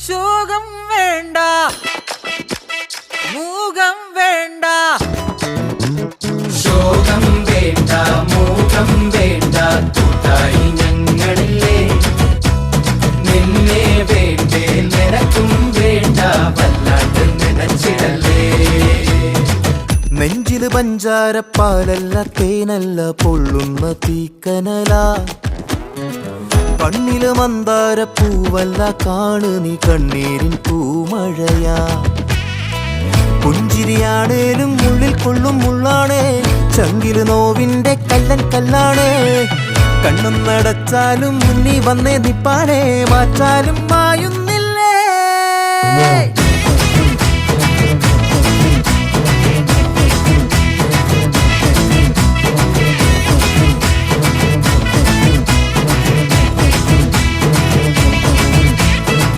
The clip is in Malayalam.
ശോകം വേണ്ട, മൂകം വേണ്ട. ശോകം വേണ്ട, മൂകം വേണ്ട, കൂട്ടായി ഞങ്ങളില്ലേ. നിന്നെ വേണ്ടേ, നിനക്കും വേണ്ട, വല്ലാണ്ട് നനച്ചിടല്ലേ. നെഞ്ചില് പഞ്ചാരപ്പാലല്ല, തേനല്ല, പൊള്ളുന്ന തീക്കനല. കണ്ണില് മന്ദാരപ്പൂവല്ല, കാണു നീ കണ്ണീരിൻ പൂമഴയാ. പുഞ്ചിരിയാണേലും ഉള്ളിൽ കൊള്ളും മുള്ളാണേ, ചങ്കില് നോവിന്റെ കല്ലൻ കല്ലാണേ. കണ്ണും നടച്ചാലും മുന്നി വന്നേ നിപ്പാനേ, മാറ്റാലും മായുന്ന